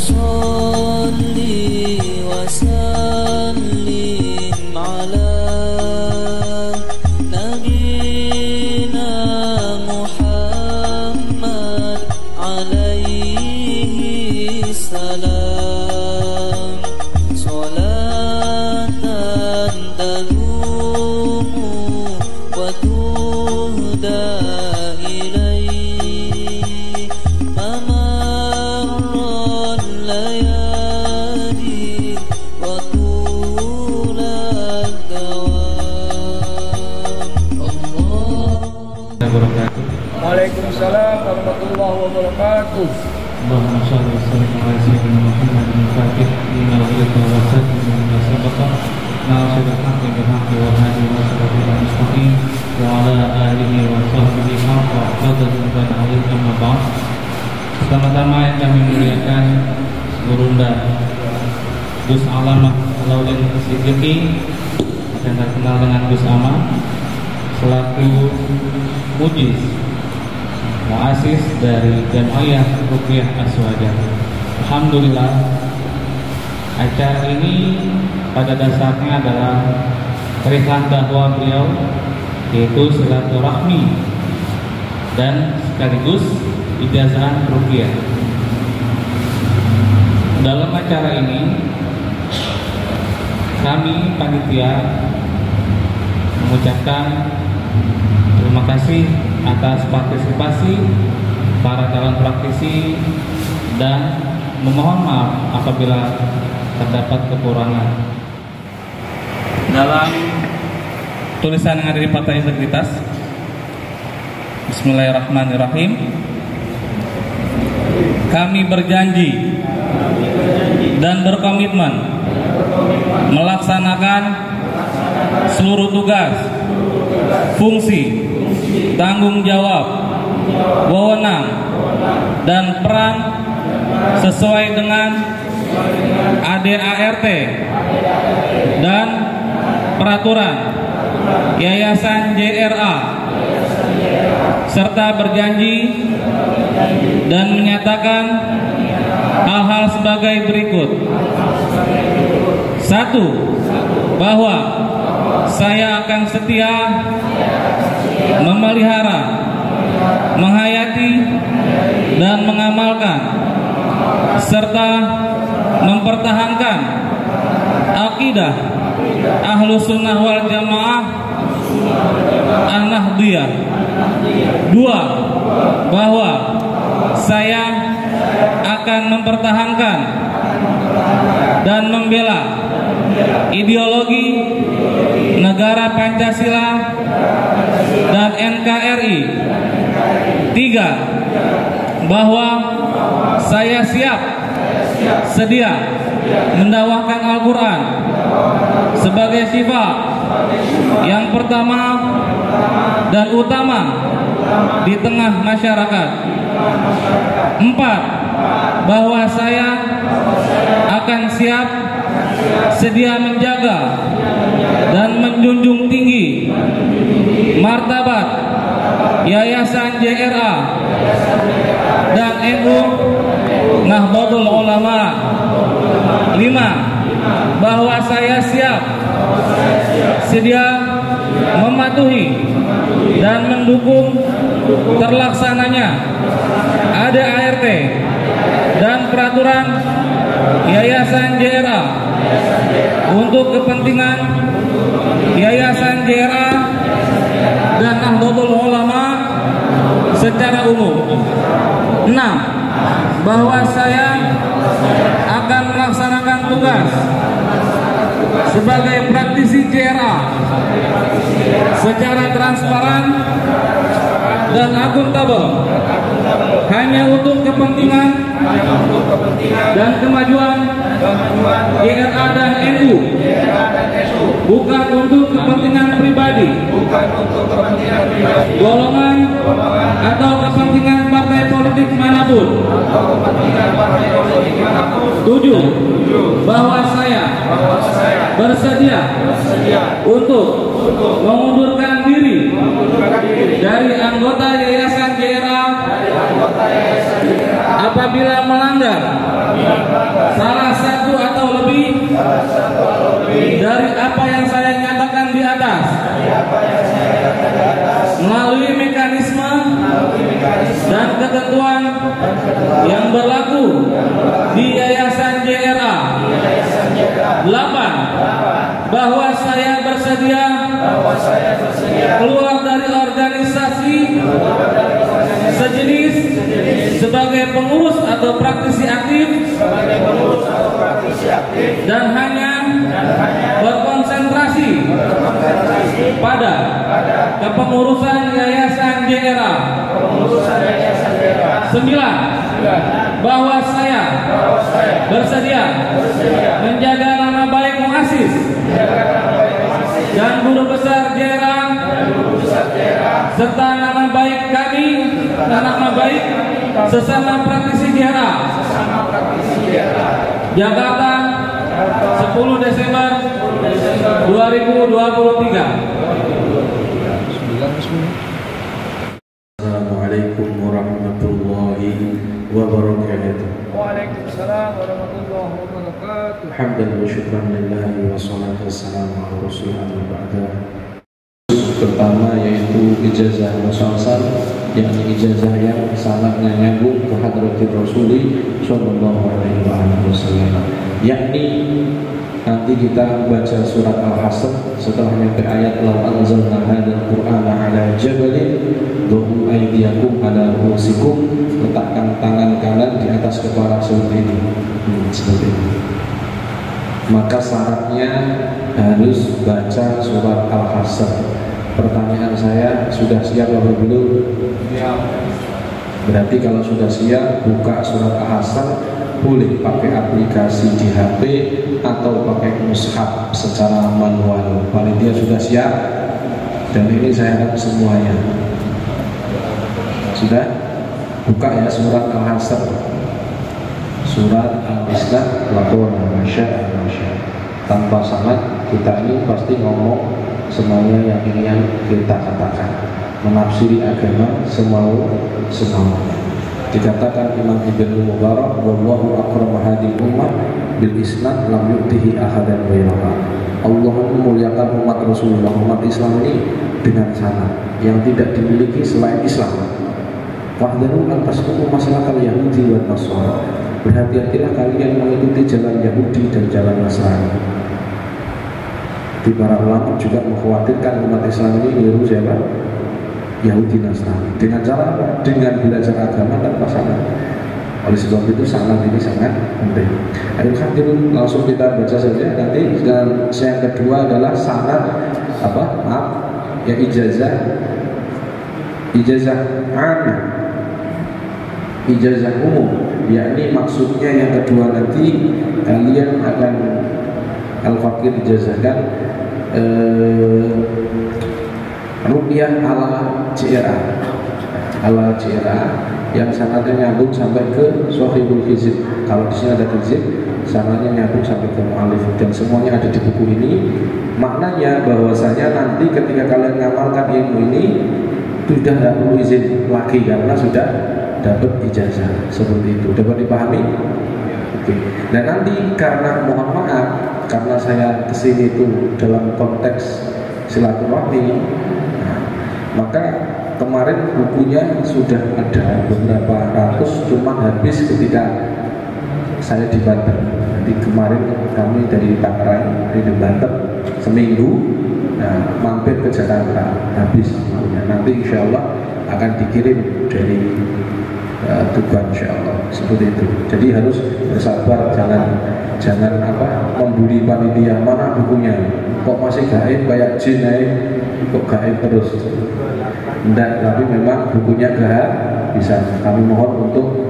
صلي وسلم على نبينا محمد عليه السلام صلاة تدوم وتهدى إليه فمر الليالي وطول الدوام Waalaikumsalam warahmatullahi wabarakatuh. Allahumma shalli wa sallim ala sayyidina Muhammadin al-Fatih lima ughliqa wal khatimi lima sabaqa nasiril haqqi bil haqqi wal hadi ila siratal mustaqim wa ala alihi wa sahbihi haqqa qadrihi wa ta'ala amma ba'd. Pertama-tama yang kami muliakan Gurunda Gus Alamah Laudin Siddiqi yang terkenal dengan Gus Ama selaku mujiz muasis dari Jam'iyah Ruqyah Aswaja. Alhamdulillah, acara ini pada dasarnya adalah perihal dakwah beliau, yaitu silaturahmi dan sekaligus ijazah ruqyah. Dalam acara ini kami panitia mengucapkan terima kasih atas partisipasi para calon praktisi dan memohon maaf apabila terdapat kekurangan. Dalam tulisan yang ada di Partai Integritas, Bismillahirrahmanirrahim. Kami berjanji dan berkomitmen melaksanakan seluruh tugas, fungsi, tanggung jawab, wewenang, dan peran sesuai dengan ADART dan peraturan Yayasan JRA, serta berjanji dan menyatakan hal-hal sebagai berikut. 1. Bahwa saya akan setia memelihara, menghayati, dan mengamalkan serta mempertahankan akidah Ahlus Sunnah wal Jamaah An-Nahdiyah. 2. Bahwa saya akan mempertahankan dan membela ideologi negara Pancasila dan NKRI. 3. Bahwa saya sedia mendakwahkan Al-Quran sebagai sifat yang pertama dan utama di tengah masyarakat. 4. Bahwa saya akan sedia menjaga dan menjunjung tinggi martabat Yayasan JRA dan NU Nahdlatul Ulama. 5. Bahwa saya sedia mematuhi dan mendukung terlaksananya ADART dan peraturan Yayasan JRA untuk kepentingan Yayasan JRA dan Nahdlatul Ulama secara umum. 6. Bahwa saya akan melaksanakan tugas sebagai praktisi JRA secara transparan dan akuntabel, hanya untuk kepentingan dan kemajuan JRA dan NU, bukan untuk kepentingan pribadi, golongan atau kepentingan partai politik manapun. 7. Bahwa saya bersedia untuk mengundurkan diri dari anggota Yayasan JRA apabila melanggar di Yayasan JRA. 8. Bahwa saya bersedia keluar dari organisasi sejenis sebagai pengurus atau praktisi aktif dan hanya berkonsentrasi pada kepengurusan Yayasan JRA. 9. Bahwa saya bersedia menjaga nama baik muassis dan guru besar JRA serta nama baik kami dan nama baik sesama praktisi JRA. Jakarta, 10 Desember 2023. Assalamualaikum warahmatullahi wabarakatuh. Waalaikumsalam warahmatullahi wabarakatuh. Hamdan wa syukran lillahi wa salatu wassalamu ala rasulillah wa ba'da. Pertama yaitu ijazah musalsal, yakni ijazah yang sangatnya nyambung ke hadratir Rasuli sallallahu alaihi wasallam, yakni nanti kita baca surat Al-Hasr setelah sampai ayat law anzalna hadzal qur'ana ala jabalin da'u aydiyakum ala ru'usikum, letakkan tangan kanan di atas kepala seperti ini, seperti ini. Maka syaratnya harus baca surat Al-Hasr. Pertanyaan saya, sudah siap atau belum? Berarti kalau sudah siap, buka surat Al-Hasr, boleh pakai aplikasi di HP atau pakai mushaf secara manual. Panitia sudah siap, dan ini saya akan semuanya. Sudah? Buka ya surat Al-Hasr, surat Al-Islam, lakona, masya. Tanpa sanad, kita ini pasti ngomong semuanya yang ingin kita katakan, menafsiri agama semau. Dikatakan Imam Ibnu Mubarak, wallahu akram hadhihi ummah bil isnad lam yu'tihi ahadan ghairaha. Allah memuliakan umat Rasulullah, umat Islam ini dengan sanad yang tidak dimiliki selain Islam. Wahdaru an tasluku masyarakat Yahudi wa Nasrani. Berhati-hatilah kalian mengikuti jalan Yahudi dan jalan Nasrani. Di para ulama juga mengkhawatirkan umat Islam ini niru siapa? Yahudi Nasrani. Dengan cara apa? Dengan belajar agama tanpa sanad. Oleh sebab itu sanad ini sangat penting. Ayo hadirin, langsung kita baca saja nanti. Dan yang kedua adalah sanad apa? Maaf, ya ijazah amanah, ijazah umum. Yakni maksudnya yang kedua nanti kalian akan al-fakir ijazahkan rupiah ala JRA yang sanadnya nyambung sampai ke Sohibul Hizib. Kalau di sini ada hizib, sanadnya nyambung sampai ke mu'alif, dan semuanya ada di buku ini. Maknanya bahwasanya nanti ketika kalian ngamalkan ilmu ini sudah tidak perlu izin lagi karena sudah dapat ijazah. Seperti itu, dapat dipahami? Oke. Dan nanti karena mohon maaf, karena saya kesini itu dalam konteks silaturahmi, maka kemarin bukunya sudah ada beberapa ratus, cuma habis ketika saya di Banten. Nanti kemarin kami dari Tangerang di Banten seminggu, mampir ke Jakarta, habis bukunya. Nanti insya Allah akan dikirim dari Tuban, insya Allah, seperti itu. Jadi harus bersabar, jangan membuli panitia, mana bukunya, kok masih gaib kayak jin kok gaib terus. Enggak, tapi memang bukunya gaib bisa. Kami mohon untuk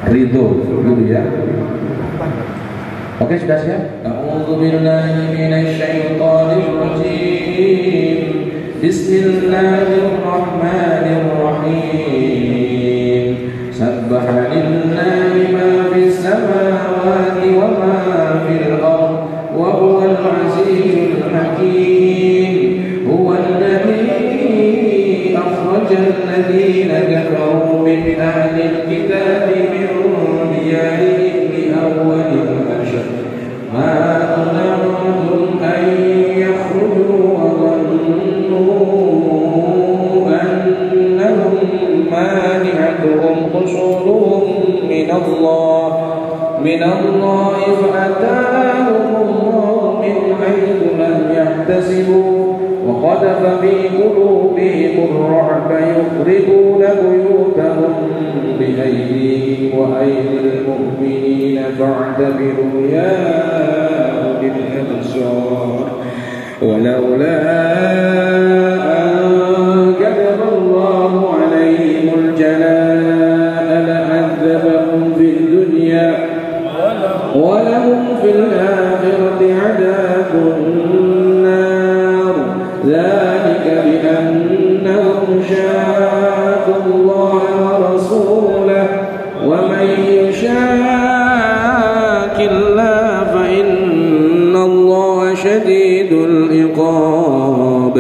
ridho dulu ya. Oke, sudah siap? A'udzu billahi minasy syaithanir rajim. Bismillahirrahmanirrahim. Sabbaha lillahi ma fis samawati wa ma fil ardh wa huwal azizul hakim. Huwal ladzi akhrajal ladzina kafaru min ahlil kitabi min diyarihim li awwalil hashr ma ظننتم أن يخرجوا وظنوا أنهم من الله فأتاهم الله من حيث لم يحتسبوا وقذف في قلوبهم الرعب يخربون بيوتهم بأيديهم وأيدي المؤمنين فاعتبروا يا أولي الأبصار ولولا أن كتب الله عليهم الجلاء لعذبهم في الدنيا ولهم في الآخرة عذاب النار ذلك بأنهم شاقوا الله ورسوله ومن يشاق الله فإن الله شديد العقاب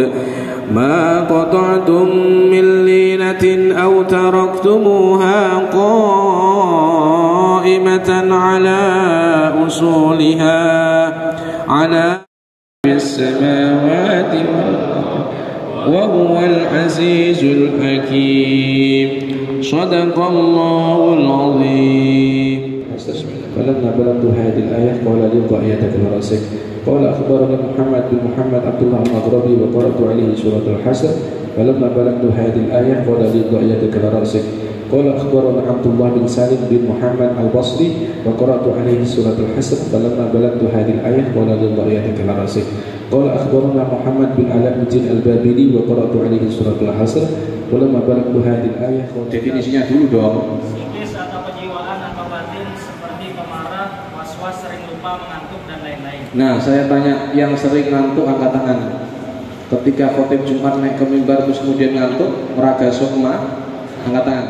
ما قطعتم من لينة أو تركتموها قائمة على أصولها على السماوات وهو العزيز الحكيم صدق الله العظيم. فلما بلغت هذه الآية قال لي ضعيتك لرأسك قال أخبرني محمد بن محمد عبد الله المغربي وقرأت عليه سورة الحشر فلما بلغت هذه الآية قال لي ضعيتك لرأسك قال أخبرنا عبد الله بن سالم بن محمد البصري وقرأت عليه سورة الحشر فلما بلغت هذه الآية قال لي ضعيتك لرأسك قال أخبرنا محمد بن علاء الدين البابلي وقرأت عليه سورة الحشر فلما بلغت هذه الآية. Definisinya dulu dong. Psikis atau kejiwaan atau batin seperti pemarah, was-was, sering lupa, mengantuk dan lain-lain. Nah, saya tanya yang sering ngantuk angkat tangan. Ketika khotib Jumat naik ke mimbar terus kemudian ngantuk, meraga sukma, angkat tangan.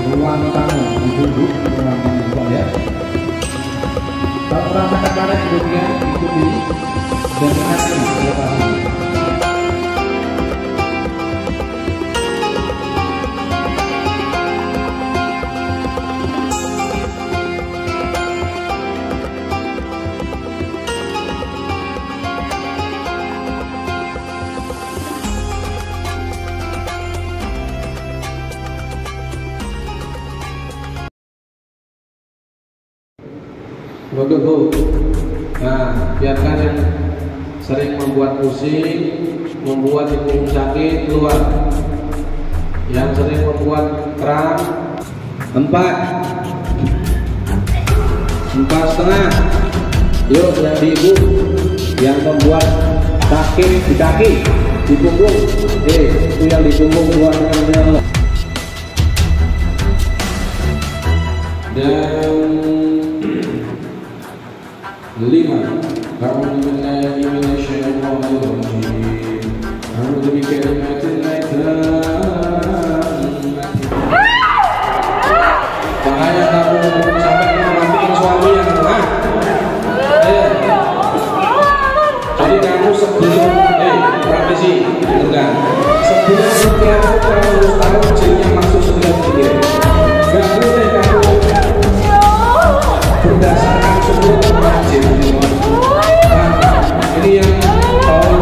Ruang tamu duduk ruang tamu ya. Kalau merasakan mana hidupnya ikuti dan hati lepas. Duduk. Nah, biarkan yang sering membuat pusing, membuat ibu sakit keluar. Yang sering membuat kram 4,5. Yuk yang di ibu, yang membuat sakit di kaki, di punggung. Itu yang di punggung keluarnya Allah. Dan 5. A'udzu billahi minasyaitonir rajim. A'udzu bikalimatillahi tammati. Bahaya kamu sampai memaafkan suami yang lemah. Jadi kamu sebelum praktisi enggak. Sebelum setiap kamu harus tahu jinnya masuk setiap pikir. Enggak boleh kamu berdasarkan sebelum rajin ini yang tahu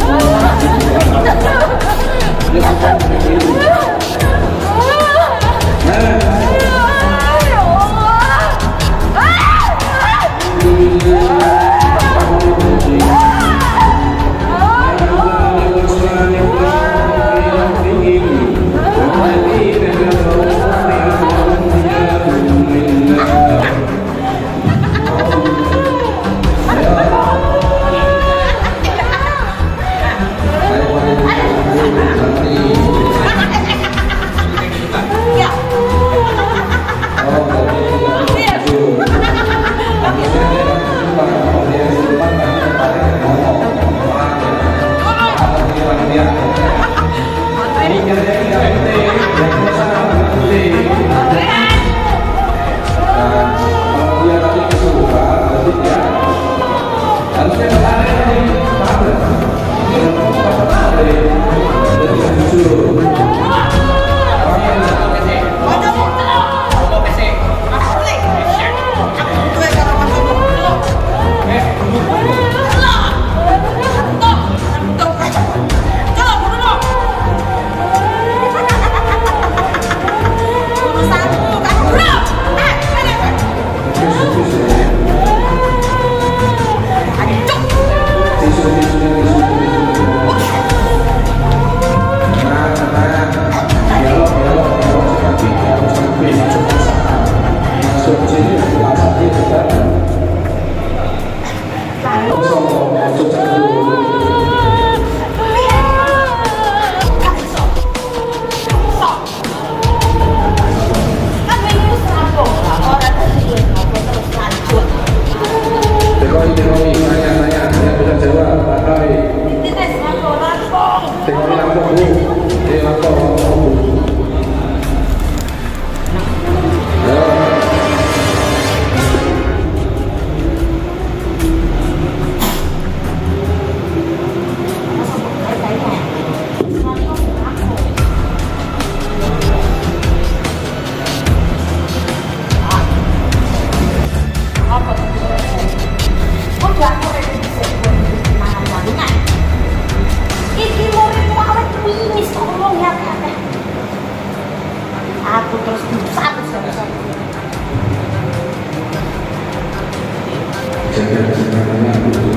jaga kesenangannya dulu.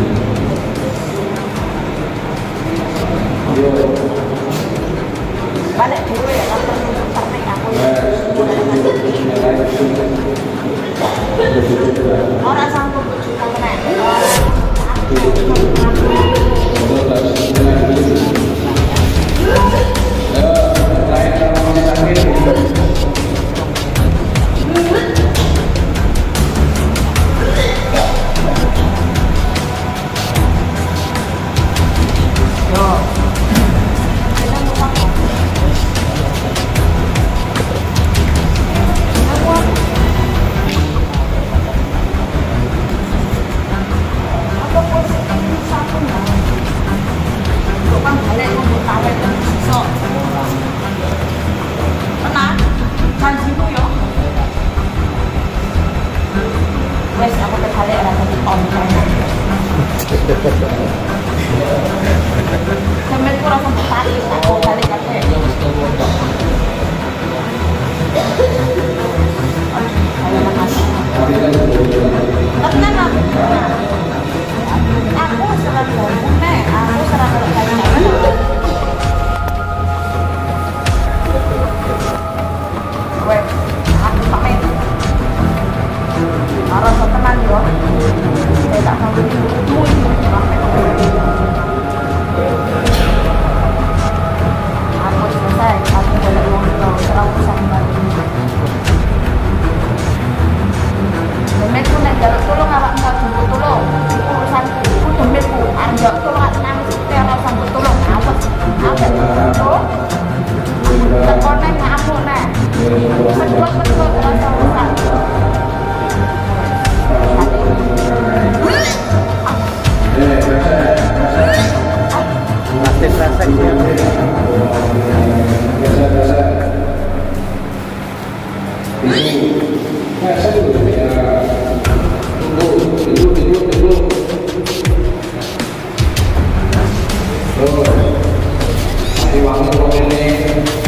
Yo. Balik dulu ya, kalau tertarik aku. Orang sanggup juga kena. Wes aku terbalik rasa di on sampai aku rasa tertarik aku balik aja. Ayo makasih. Tenang aku. Aku serang bangun aku serang bangun. Wes aku pakai. Arah tenan yo. Saya tak tahu itu aku selesai, aku boleh ngomong terlalu sampai. Demetku nek jaluk tolong awak enggak jemput tolong. Urusanku, aku demetku, arep jaluk tolong awak nangis ora sambut tolong. Awas, awak tolong. Tekonek ngamu nek. Betul ora urusan. Wangi ini